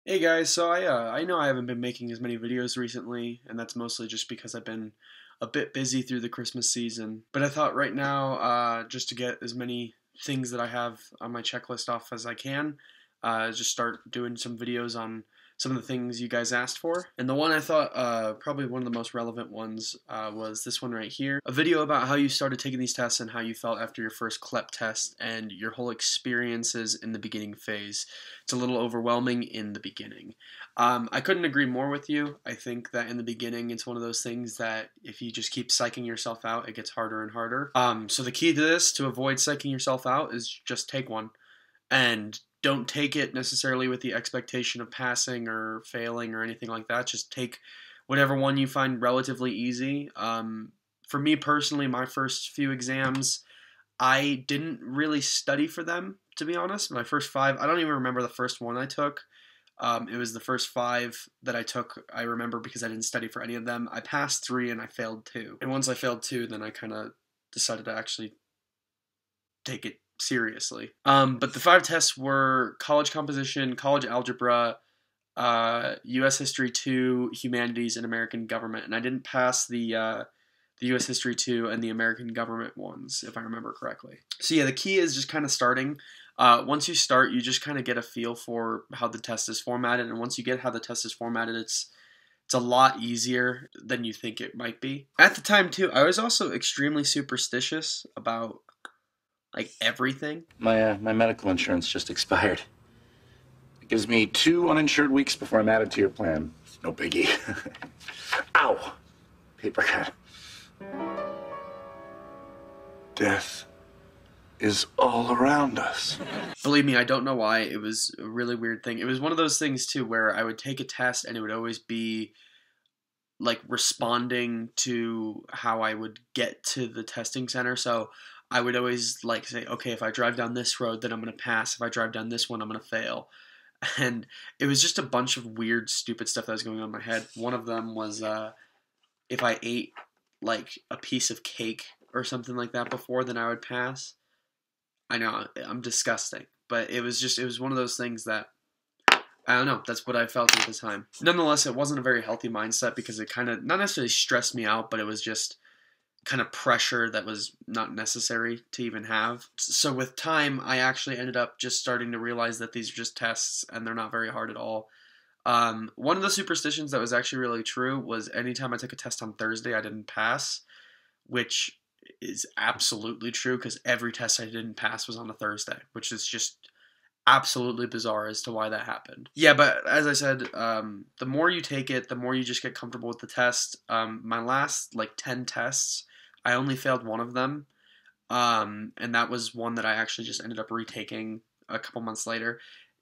Hey guys, so I know I haven't been making as many videos recently, and that's mostly just because I've been a bit busy through the Christmas season. But I thought right now, just to get as many things that I have on my checklist off as I can, just start doing some videos on some of the things you guys asked for. And the one I thought probably one of the most relevant ones was this one right here. A video about how you started taking these tests and how you felt after your first Clep test and your whole experiences in the beginning phase. It's a little overwhelming in the beginning. I couldn't agree more with you. I think that in the beginning, it's one of those things that if you just keep psyching yourself out, it gets harder and harder. So the key to this, to avoid psyching yourself out, is just take one. And don't take it necessarily with the expectation of passing or failing or anything like that. Just take whatever one you find relatively easy. For me personally, my first few exams, I didn't really study for them, to be honest. My first five, I don't even remember the first one I took. It was the first five that I took, I remember, because I didn't study for any of them. I passed three and I failed two. And once I failed two, then I kind of decided to actually take it seriously. But the five tests were college composition, college algebra, U.S. History 2, Humanities, and American Government. And I didn't pass the U.S. History 2 and the American Government ones, if I remember correctly. So yeah, the key is just kind of starting. Once you start, you just kind of get a feel for how the test is formatted, and once you get how the test is formatted, it's a lot easier than you think it might be. At the time, too, I was also extremely superstitious about like everything. My medical insurance just expired. It gives me 2 uninsured weeks before I'm added to your plan. No biggie. Ow! Paper cut. Death is all around us. Believe me, I don't know why. It was a really weird thing. It was one of those things, too, where I would take a test and it would always be like responding to how I would get to the testing center. So I would always like say, okay, if I drive down this road, then I'm going to pass. If I drive down this one, I'm going to fail. And it was just a bunch of weird, stupid stuff that was going on in my head. One of them was if I ate like a piece of cake or something like that before, then I would pass. I know, I'm disgusting. But it was one of those things that, I don't know, that's what I felt at the time. Nonetheless, it wasn't a very healthy mindset because it kind of, not necessarily stressed me out, but it was just kind of pressure that was not necessary to even have. So with time, I actually ended up just starting to realize that these are just tests and they're not very hard at all. One of the superstitions that was actually really true was anytime I took a test on Thursday, I didn't pass, which is absolutely true because every test I didn't pass was on a Thursday, which is just absolutely bizarre as to why that happened. Yeah, but as I said, the more you take it, the more you just get comfortable with the test. My last, 10 tests, I only failed one of them, and that was one that I actually just ended up retaking a couple months later.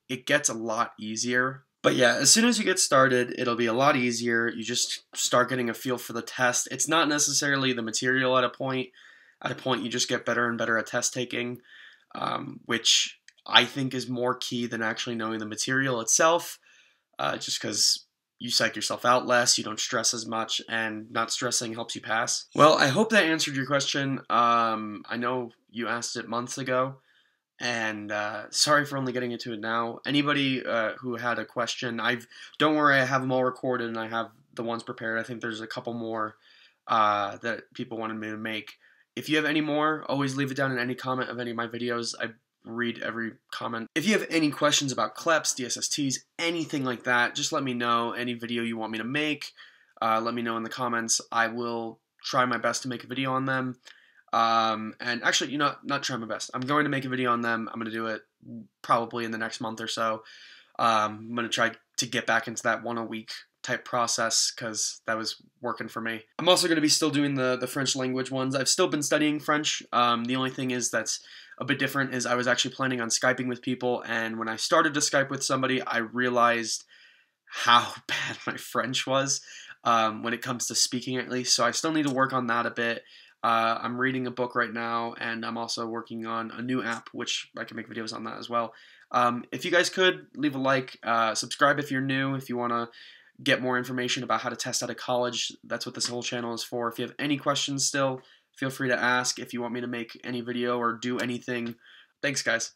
It gets a lot easier. But yeah, as soon as you get started, it'll be a lot easier. You just start getting a feel for the test. It's not necessarily the material at a point. At a point, you just get better and better at test taking, which I think is more key than actually knowing the material itself, just because you psych yourself out less, you don't stress as much, and not stressing helps you pass. Well, I hope that answered your question. I know you asked it months ago, and sorry for only getting into it now. Anybody who had a question, don't worry, I have them all recorded, and I have the ones prepared. I think there's a couple more that people wanted me to make. If you have any more, always leave it down in any comment of any of my videos. I read every comment. If you have any questions about Cleps, DSSTs, anything like that, just let me know. Any video you want me to make, let me know in the comments. I will try my best to make a video on them. And actually, not try my best. I'm going to make a video on them. I'm going to do it probably in the next month or so. I'm going to try to get back into that 1 a week type process because that was working for me. I'm also going to be still doing the French language ones. I've still been studying French. The only thing is that's a bit different is I was actually planning on Skyping with people, and when I started to Skype with somebody, I realized how bad my French was when it comes to speaking, at least. So I still need to work on that a bit. I'm reading a book right now, and I'm also working on a new app, which I can make videos on that as well. If you guys could, leave a like, subscribe if you're new, if you want to get more information about how to test out of college. That's what this whole channel is for. If you have any questions still, feel free to ask. If you want me to make any video or do anything, thanks guys.